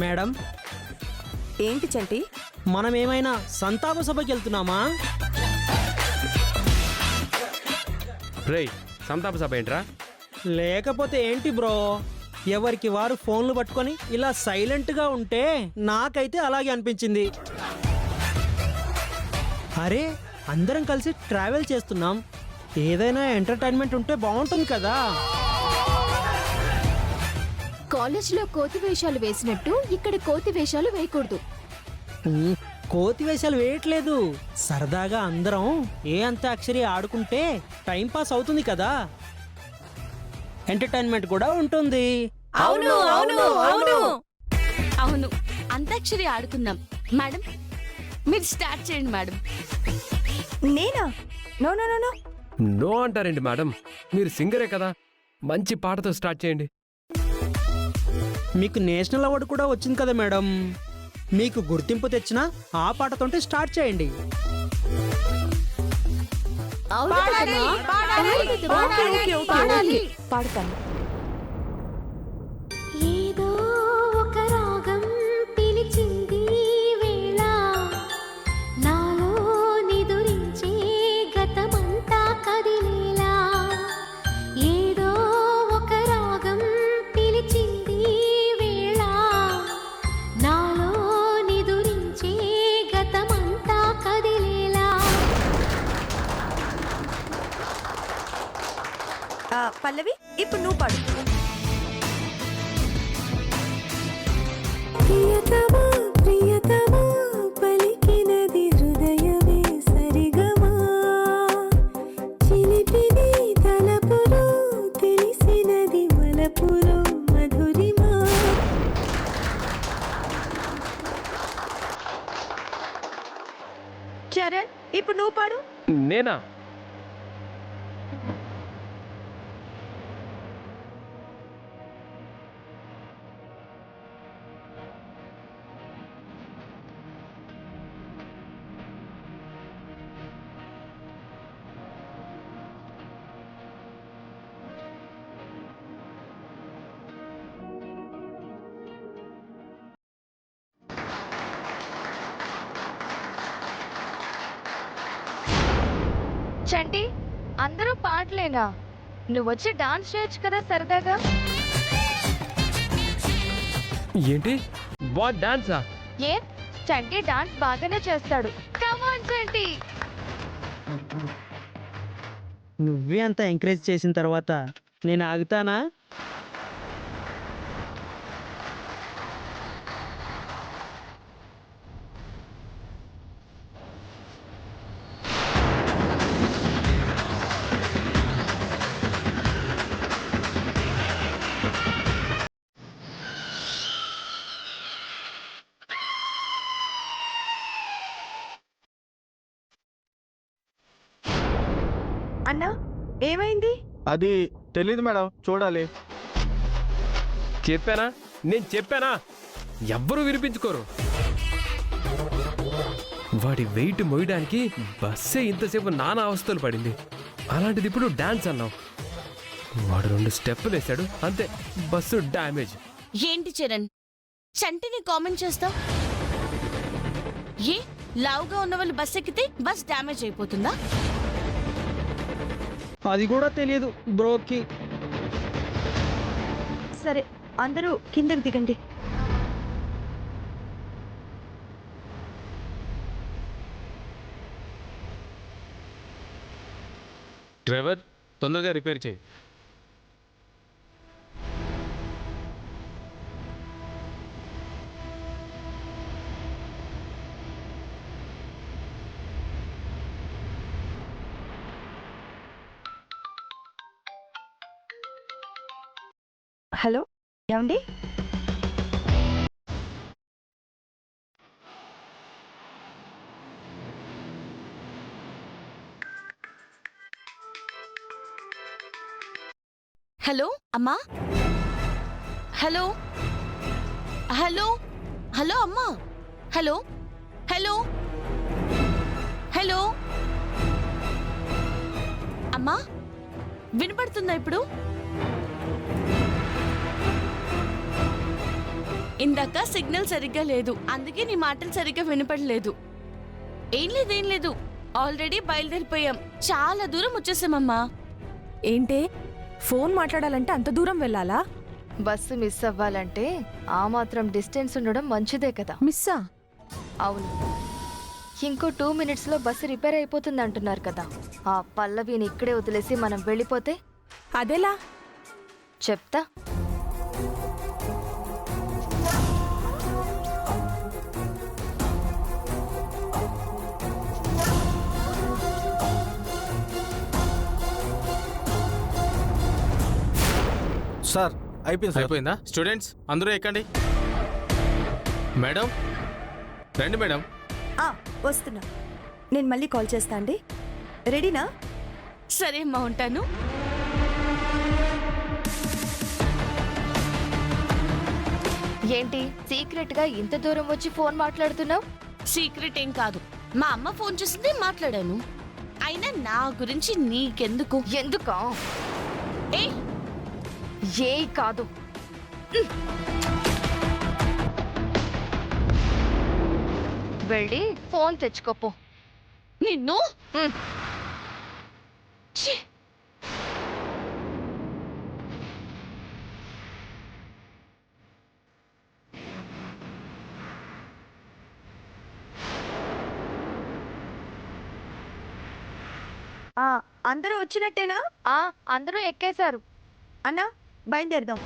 Madam, ఏంటి చంటి? మనం ఏమైనా సంతాప సభకి వెళ్తున్నామా? రేయ్, సంతాప సభ ఏంట్రా? లేకపోతే ఏంటి బ్రో, ఎవరికి వారు ఫోన్లు పట్టుకొని ఇలా సైలెంట్గా ఉంటే నాకైతే అలాగే అనిపించింది. అరే, అందరం కలిసి ట్రావెల్ చేస్తున్నాం, ఏదైనా ఎంటర్టైన్మెంట్ ఉంటే బాగుంటుంది కదా. కాలేజ్లో కోతి వేషాలు వేసినట్టు ఇక్కడ కోతి వేషాలు వేయకూడదు. కోతి వేషాలు వేయట్లేదు, సరదాగా అందరం ఏ అంతాక్షరి ఆడుకుంటే టైం పాస్ అవుతుంది కదా, ఎంటర్టైన్మెంట్ కూడా ఉంటుంది. అవును అవును అవును అవును, అంతాక్షరి ఆడుకుందాం. మేడం, మీరు స్టార్ట్ చేయండి మేడం. నేనా? No no no no. No అంటారండి మేడం, మీరు సింగరే కదా, మంచి పాటతో స్టార్ట్ చేయండి. మీకు నేషనల్ అవార్డు కూడా వచ్చింది కదా మేడం, మీకు గుర్తింపు తెచ్చిన ఆ పాటతోటి స్టార్ట్ చేయండి. పాడతాను. ఏదో ఒక రాగం పిలిచింది వేళ, నాలో నిదురించే గతమంతా కదిలేలా. ఏదో ఒక రాగం పిలిచింది వేళ, నాలో నిదురించే గతమంతా కదిలేలా. పల్లవి, ఇప్పుడు నువ్వు పాడు. ప్రియతమా ప్రియతమా పలికినది హృదయమే సరిగమా, చిలిపిది తలపులో తెలిసినది వలపులో మధురిమా. చరణ్, ఇప్పుడు నువ్వు పాడు. నేనా? చంటి, అందరూ పాటలేనా? నువ్వు వచ్చి డాన్స్ చేయొచ్చు కదా సరదాగా. ఏంటి వాట్ డాన్సా? ఏ, చంటి డాన్స్ బాగానే చేస్తాడు. కమాన్ చంటి. నువ్వే అంత ఎంకరేజ్ చేసిన తర్వాత నేను ఆగుతానా? అన్నా, ఏమైంది? అది తెలీదు మేడం, చూడాలి. చెప్పానా, నేను చెప్పానా? ఎవ్వరూ వినిపించుకోరు. వాడి వెయిట్ మోయడానికి బస్సే ఇంతసేపు నానా అవస్థలు పడింది, అలాంటిది ఇప్పుడు డాన్స్ అన్నావు. వాడు 2 స్టెప్పులు వేశాడు, అంతే, బస్సు డ్యామేజ్. ఏంటి చరణ్, చంటిని కామెంట్ చేస్తావు? ఏ, లావుగా ఉన్న వాళ్ళు బస్ ఎక్కితే బస్ డ్యామేజ్ అయిపోతుందా? అది కూడా తెలియదు బ్రోకి. సరే, అందరూ కిందకి దిగండి. డ్రైవర్, తొందరగా రిపేర్ చేయి. హలో, ఏమండి? హలో అమ్మా, హలో హలో హలో అమ్మా, హలో హలో హలో అమ్మా, వినపడుతుందా ఇప్పుడు? ఇందాక సిగ్నల్ సరిగ్గా లేదు, అందుకే నీ మాటలు సరిగ్గా వినపడలేదు. ఏం లేదు, ఆల్రెడీ బయలుదేరిపోయాం, చాలా దూరం వచ్చేసామమ్మా. ఏంటే ఫోన్ మాట్లాడాలంటే అంత దూరం వెళ్ళాలా? బస్సు మిస్ అవ్వాలంటే ఆ మాత్రం డిస్టెన్స్ ఉండడం మంచిదే కదా. మిస్సా? అవును, ఇంకో 2 minutesలో బస్సు రిపేర్ అయిపోతుంది అంటున్నారు కదా. ఆ పల్లవిని ఇక్కడే వదిలేసి మనం వెళ్ళిపోతే అదెలా? చెప్తా. సార్ అయిపోయింది. అయిపోయిందా? స్టూడెంట్స్ అందరూ ఎక్కండి. మేడం రండి మేడం. వస్తున్నా. నేను మళ్ళీ కాల్ చేస్తా అండి. రెడీనా? సరే అమ్మా, ఉంటాను. ఏంటి సీక్రెట్ గా ఇంత దూరం వచ్చి ఫోన్ మాట్లాడుతున్నావు? సీక్రెట్ ఏం కాదు, మా అమ్మ ఫోన్ చేసింది, మాట్లాడాను. అయినా నా గురించి నీకెందుకు? ఎందుకా? ఏ ఏ కాదు. వెళ్ళి ఫోన్ తెచ్చుకోపో. నిన్ను ఛీ! అందరూ వచ్చినట్టేనా? అందరూ ఎక్కేశారు. అన్నా బయలుదేరదాం.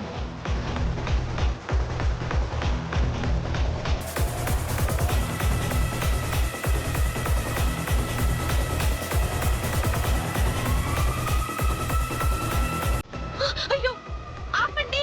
అయ్యో ఆపండి.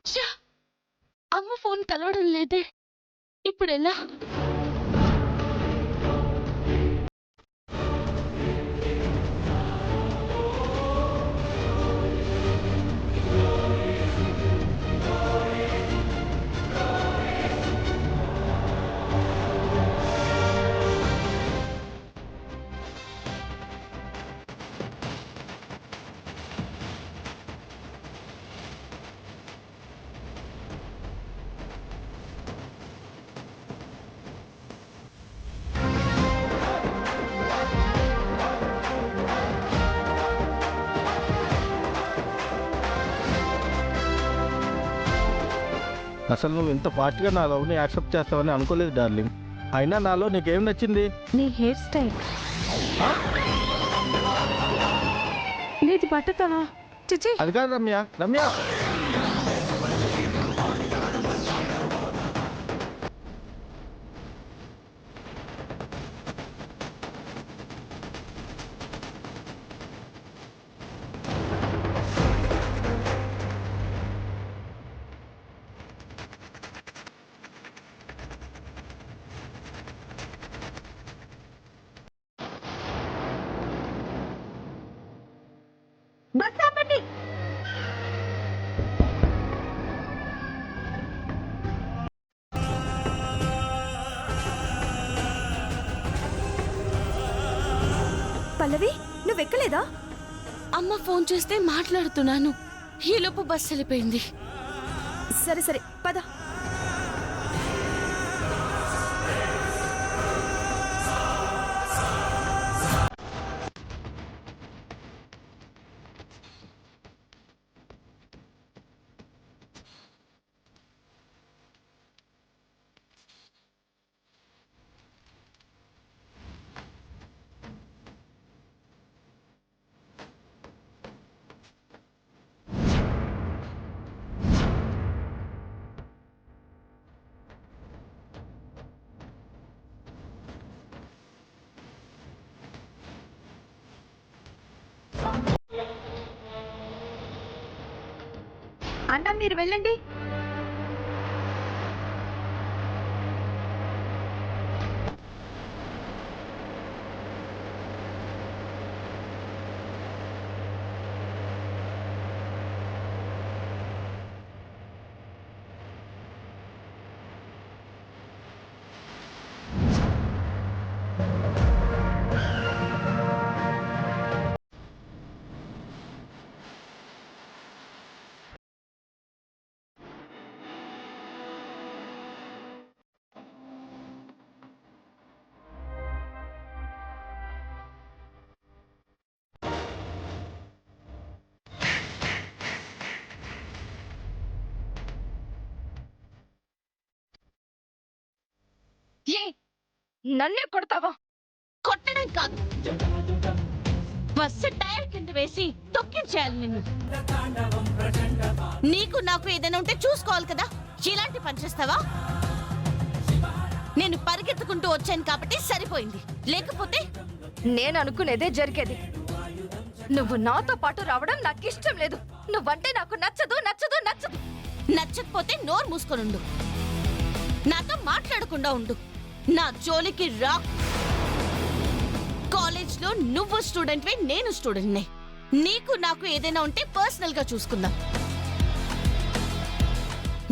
ఛ! అమ్మ ఫోన్ కలవడం లేదే, ఇప్పుడు ఎలా? అసలు నువ్వు ఇంత ఫాస్ట్గా నా లవ్ని యాక్సెప్ట్ చేస్తావని అనుకోలేదు డార్లింగ్. అయినా నాలో నీకేం నచ్చింది? నీ హెయిర్ స్టైల్. నీది బట్టతనా? చిచి, అది కాదు రమ్య. రమ్య బస్ ఆపండి. పల్లవి నువ్వెక్కలేదా? అమ్మ ఫోన్ చేస్తే మాట్లాడుతున్నాను, ఈలోపు బస్సు వెళ్ళిపోయింది. సరే సరే పద. అన్న మీరు వెళ్ళండి. నన్నే కొడతావా? కొట్టడం కాదు, బస్సు టైర్ కింద వేసి తొక్కించేయాలి నిన్ను. నీకు నాకు ఏదైనా ఉంటే చూసుకోవాలి కదా, ఇలాంటి పని చేస్తావా? నేను పరిగెత్తుకుంటూ వచ్చాను కాబట్టి సరిపోయింది, లేకపోతే నేను అనుకునేదే జరిగేది. నువ్వు నాతో పాటు రావడం నాకు ఇష్టం లేదు. నువ్వంటే నాకు నచ్చదు నచ్చదు నచ్చదు. నచ్చకపోతే నోరు మూసుకొనుండు, నాతో మాట్లాడకుండా ఉండు, నా జోలికి రా. కాలేజ్లో నువ్వు స్టూడెంట్వే, నేను స్టూడెంట్నే. నీకు నాకు ఏదైనా ఉంటే పర్సనల్ గా చూసుకుందాం.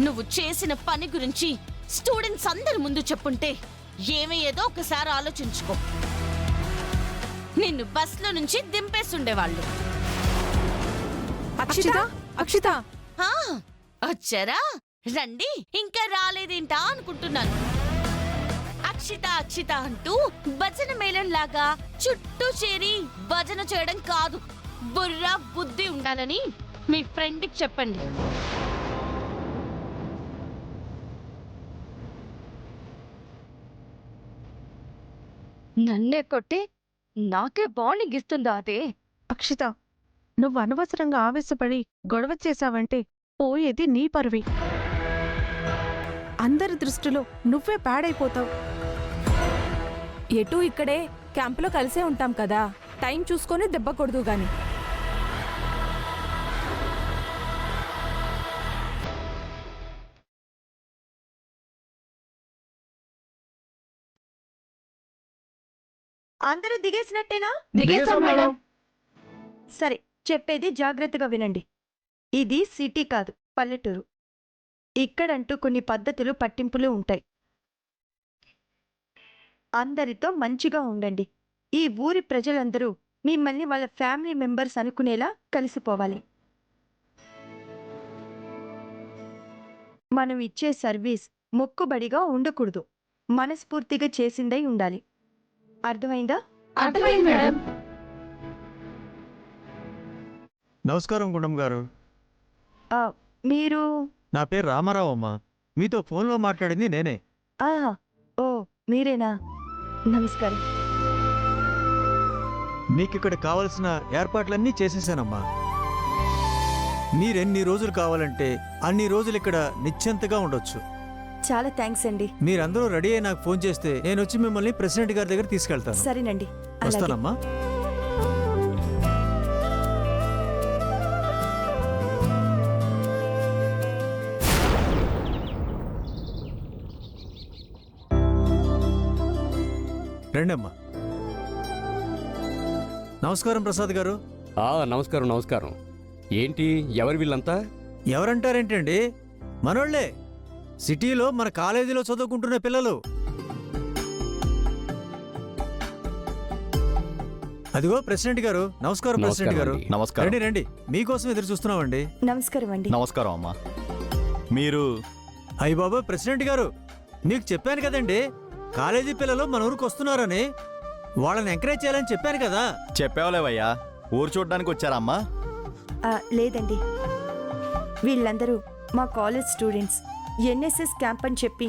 నువ్వు చేసిన పని గురించి స్టూడెంట్స్ అందరి ముందు చెప్పుంటే ఏమయ్యేదో ఒకసారి ఆలోచించుకో. నిన్ను బస్లో నుంచి దింపేస్తుండేవాళ్ళు. అక్షిత అక్షిత ఆ, వచ్చారా? రండి, ఇంకా రాలేదేంటా అనుకుంటున్నాను. అక్షిత అక్షిత అంటూ భజన మేళం లాగా చుట్టూ చేరి భజన చేయడం కాదు, బుర్ర బుద్ధి ఉండాలని మీ ఫ్రెండ్కి చెప్పండి. నన్నే కొట్టి నాకే బాండింగ్ ఇస్తుందా అదే? అక్షిత, నువ్వు అనవసరంగా ఆవేశపడి గొడవ చేశావంటే పోయేది నీ పరువి. అందరి దృష్టిలో నువ్వే పాడైపోతావు. ఎటు ఇక్కడే క్యాంపులో కలిసే ఉంటాం కదా, టైం చూసుకొని దెబ్బ కొడదు గాని. అందరూ దిగేసినట్టేనా? దిగేశాం మేడం. సరే, చెప్పేది జాగ్రత్తగా వినండి. ఇది సిటీ కాదు, పల్లెటూరు. ఇక్కడంటూ కొన్ని పద్ధతులు పట్టింపులు ఉంటాయి. అందరితో మంచిగా ఉండండి. ఈ ఊరి ప్రజలందరూ మిమ్మల్ని వాళ్ళ ఫ్యామిలీ మెంబర్స్ అనుకునేలా కలిసిపోవాలి. మనం ఇచ్చే సర్వీస్ మొక్కుబడిగా ఉండకూడదు, మనస్ఫూర్తిగా చేసిందై ఉండాలి. అర్థమైందా? అర్థమైంది మేడం. నమస్కారం గుండం గారు. ఆ, మీరు నా పేరు రామారావు అమ్మా. మీతో ఫోన్లో మాట్లాడింది నేనే. ఆహా, ఓ మీరేనా? నమస్కారం. మీకు ఇక్కడ కావలసిన ఏర్పాట్లన్నీ చేసేసానమ్మా. మీరెన్ని రోజులు కావాలంటే అన్ని రోజులు ఇక్కడ నిశ్చింతగా ఉండొచ్చు. చాలా థ్యాంక్స్ అండి. మీరందరూ రెడీ అయి నాకు ఫోన్ చేస్తే నేను వచ్చి మిమ్మల్ని ప్రెసిడెంట్ గారి దగ్గర తీసుకెళ్తాను. సరేనండి, అలాగే. వస్తానమ్మా. రండమ్మా. నమస్కారం ప్రసాద్ గారు. నమస్కారం నమస్కారం. ఏంటి, ఎవరు వీళ్ళంతా? ఎవరంటారేంటండి, మనోళ్లే. సిటీలో మన కాలేజీలో చదువుకుంటున్న పిల్లలు. అదిగో ప్రెసిడెంట్ గారు. నమస్కారం ప్రెసిడెంట్ గారు. నమస్కారం. రండి రండి, మీకోసం ఎదురు చూస్తున్నామండి. నమస్కారం అండి. నమస్కారం అమ్మా. మీరు? అయ్య బాబు ప్రెసిడెంట్ గారు, మీకు చెప్పాను కదండి, కాలేజీ పిల్లలు మన ఊరికి వస్తున్నారని. వాళ్ళని ఎంకరేజ్ చేయాలని చెప్పాను కదా. చెప్పావులేవయ్యా. ఊరు చూడడానికి వచ్చారమ్మా? లేదండి, వీళ్ళందరూ మా కాలేజ్ స్టూడెంట్స్. ఎన్ఎస్ఎస్ క్యాంప్ అని చెప్పి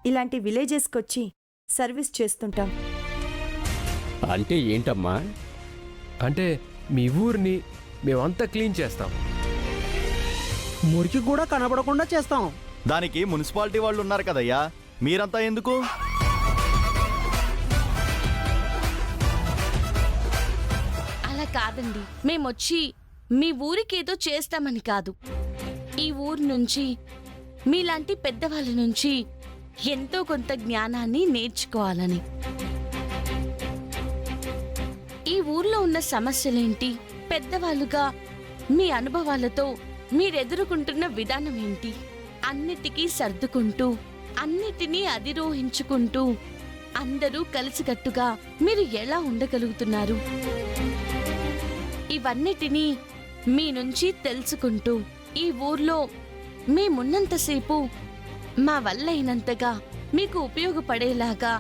ఇలాంటి విలేజెస్కి వచ్చి సర్వీస్ చేస్తుంటాం. అంటే ఏంటమ్మా? అంటే మీ ఊరిని మేమంతా క్లీన్ చేస్తాం. మురికి కూడా కనబడకుండా చేస్తాం. దానికి మున్సిపాలిటీ వాళ్ళు ఉన్నారు కదయ్యా, మీరంతా ఎందుకు? అలా కాదండి, మేమొచ్చి మీ ఊరికి ఏదో చేస్తామని కాదు, ఈ ఊరు నుంచి మీలాంటి పెద్దవాళ్ళ నుంచి ఎంతో కొంత జ్ఞానాన్ని నేర్చుకోవాలని. ఈ ఊర్లో ఉన్న సమస్యలేంటి, పెద్దవాళ్ళుగా మీ అనుభవాలతో మీరెదుర్కొంటున్న విధానం ఏంటి, అన్నిటికీ సర్దుకుంటూ అన్నిటినీ అధిరోహించుకుంటూ అందరూ కలిసికట్టుగా మీరు ఎలా ఉండగలుగుతున్నారు, ఇవన్నిటినీ మీ నుంచి తెలుసుకుంటూ ఈ ఊర్లో మేమున్నంతసేపు మా వల్ల అయినంతగా మీకు ఉపయోగపడేలాగా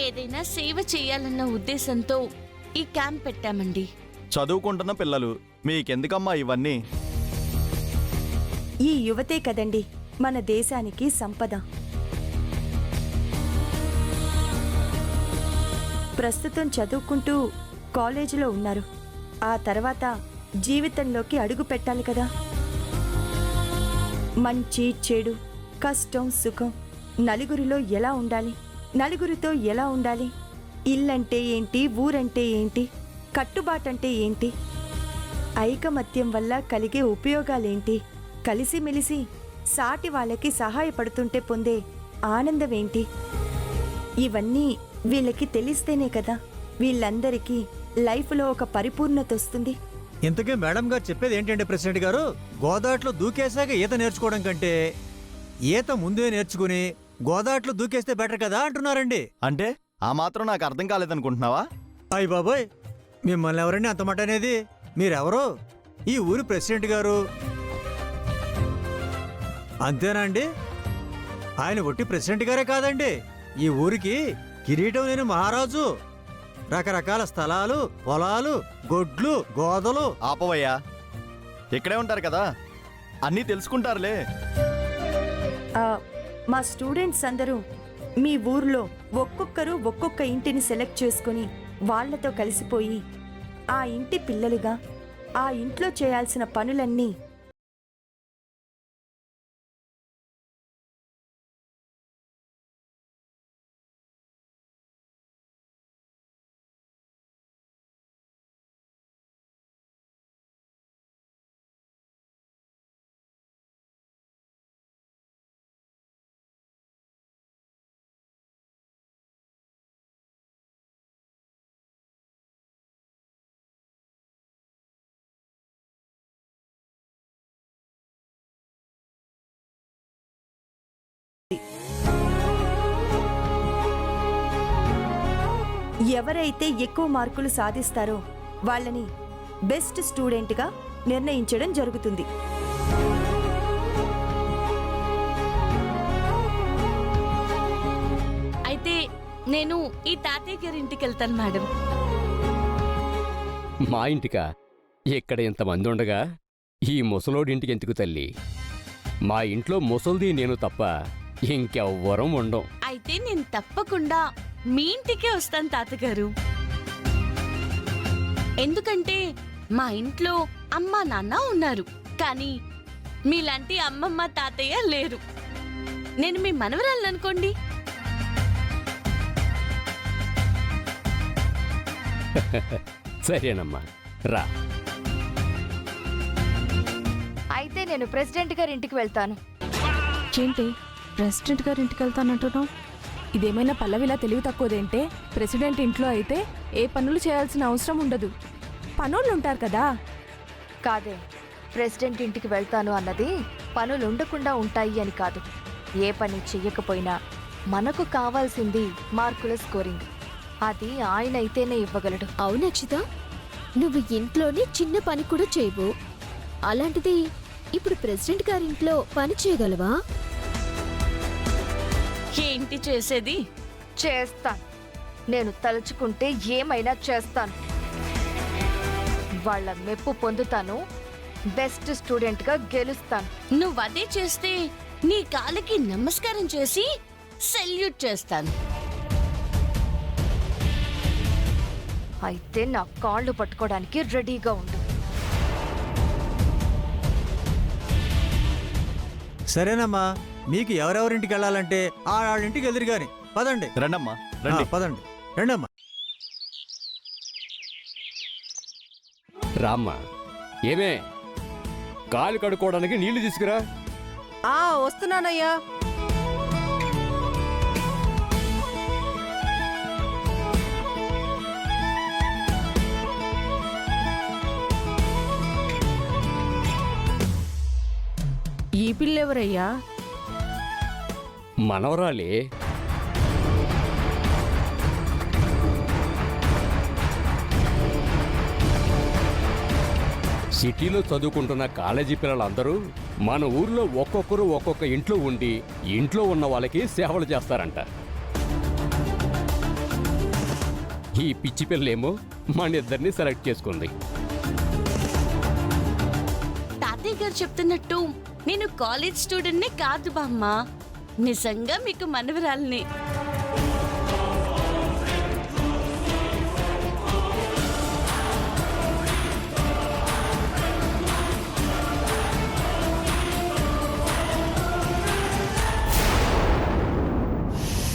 ఏదైనా సేవ చేయాలన్న ఉద్దేశంతో ఈ క్యాంప్ పెట్టామండి. చదువుకుంటున్న పిల్లలు, మీకెందుకమ్మా ఇవన్నీ? ఈ యువతే కదండి మన దేశానికి సంపద. ప్రస్తుతం చదువుకుంటూ కాలేజీలో ఉన్నారు. ఆ తర్వాత జీవితంలోకి అడుగు పెట్టాలి కదా. మంచి చెడు, కష్టం సుఖం, నలుగురిలో ఎలా ఉండాలి, నలుగురితో ఎలా ఉండాలి, ఇల్లంటే ఏంటి, ఊరంటే ఏంటి, కట్టుబాటంటే ఏంటి, ఐకమత్యం వల్ల కలిగే ఉపయోగాలేంటి, కలిసిమెలిసి సాటి వాళ్ళకి సహాయపడుతుంటే పొందే ఆనందమేంటి, ఇవన్నీ వీళ్ళకి తెలిస్తేనే కదా వీళ్ళందరికీ లైఫ్లో ఒక పరిపూర్ణత వస్తుంది. ఇంతకీ మేడం గారు చెప్పేది ఏంటంటే ప్రెసిడెంట్ గారు, గోదాట్లో దూకేశాక ఈత నేర్చుకోవడం కంటే ఈత ముందే నేర్చుకుని గోదాట్లో దూకేస్తే బెటర్ కదా అంటున్నారండి. అంటే ఆ మాత్రం నాకు అర్థం కాలేదనుకుంటున్నావా? అయ్య బాబోయ్, మిమ్మల్ని ఎవరండి అంత మాట అనేది? మీరెవరో? ఈ ఊరి ప్రెసిడెంట్ గారు అంతేనా అండి? ఆయన ఒట్టి ప్రెసిడెంట్ గారే కాదండి, ఈ ఊరికి కిరీటం లేని మహారాజు. రకరకాల స్థలాలు, పొలాలు, గొడ్లు, గోదలు. ఆపవయ్యా, ఇక్కడే ఉంటారు కదా, అన్నీ తెలుసుకుంటారులే. మా స్టూడెంట్స్ అందరూ మీ ఊర్లో ఒక్కొక్కరు ఒక్కొక్క ఇంటిని సెలెక్ట్ చేసుకుని వాళ్లతో కలిసిపోయి ఆ ఇంటి పిల్లలుగా ఆ ఇంట్లో చేయాల్సిన పనులన్నీ ఎవరైతే ఎక్కువ మార్కులు సాధిస్తారో వాళ్ళని బెస్ట్ స్టూడెంట్గా నిర్ణయించడం జరుగుతుంది. అయితే నేను ఈ తాతయ్య గారి ఇంటికి వెళ్తాను మేడం. మా ఇంటికా? ఇక్కడ ఇంతమంది ఉండగా ఈ ముసలోడింటికి ఎందుకు తల్లి? మా ఇంట్లో ముసల్ది నేను తప్ప ఇంకెవ్వరం ఉండం. అయితే నేను తప్పకుండా మీ ఇంటికే వస్తాను తాతగారు. ఎందుకంటే మా ఇంట్లో అమ్మ నాన్న ఉన్నారు, కానీ మీలాంటి అమ్మమ్మ తాతయ్య లేరు. నేను మీ మనవరాలను అనుకోండి. సరేనమ్మా, రా. అయితే నేను ప్రెసిడెంట్ గారి ఇంటికి వెళ్తాను. ఏంటి ప్రెసిడెంట్ గారి ఇంటికి వెళ్తానంటున్నావు? ఇదేమైనా పల్లవిలా తెలివి తక్కువదేంటే? ప్రెసిడెంట్ ఇంట్లో అయితే ఏ పనులు చేయాల్సిన అవసరం ఉండదు, పనులు ఉంటారు కదా. కాదే, ప్రెసిడెంట్ ఇంటికి వెళ్తాను అన్నది పనులు ఉండకుండా ఉంటాయి అని కాదు. ఏ పని చెయ్యకపోయినా మనకు కావాల్సింది మార్కుల స్కోరింగ్. అది ఆయన అయితేనే ఇవ్వగలడు. అవును అక్షిత, నువ్వు ఇంట్లోని చిన్న పని కూడా చేయవు, అలాంటిది ఇప్పుడు ప్రెసిడెంట్ గారింట్లో పని చేయగలవా? ఏంటి చేసేది? చేస్తాను. నేను తలుచుకుంటే ఏమైనా చేస్తాను. వాళ్ళ మెప్పు పొందుతాను, బెస్ట్ స్టూడెంట్గా గెలుస్తాను. నువ్వదే చేస్తే నీ కాళ్ళకి నమస్కారం చేసి సెల్యూట్ చేస్తాను. అయితే నా కాళ్ళు పట్టుకోవడానికి రెడీగా ఉండు. సరేనమ్మా, మీకు ఎవరెవరింటికి వెళ్ళాలంటే వాళ్ళింటికి ఎదురు గాని పదండి. రండమ్మా, రండి. పదండి, రండమ్మా. రామ్మా. ఏమే, కాలు కడుక్కోవడానికి నీళ్లు తీసుకురా. వస్తున్నానయ్యా. ఈ పిల్లెవరయ్యా? మనవరాలే. సిటీలో చదువుకుంటున్న కాలేజీ పిల్లలందరూ మన ఊర్లో ఒక్కొక్కరు ఒక్కొక్క ఇంట్లో ఉండి ఇంట్లో ఉన్న వాళ్ళకి సేవలు చేస్తారంట. ఈ పిచ్చి పిల్లేమో మన ఇద్దరిని సెలెక్ట్ చేసుకుంది. తాతయ్య గారు చెప్తున్నట్టు నేను కాలేజ్ స్టూడెంట్నే కాదు బామ్మ, నిజంగా మీకు మనవరాల్ని.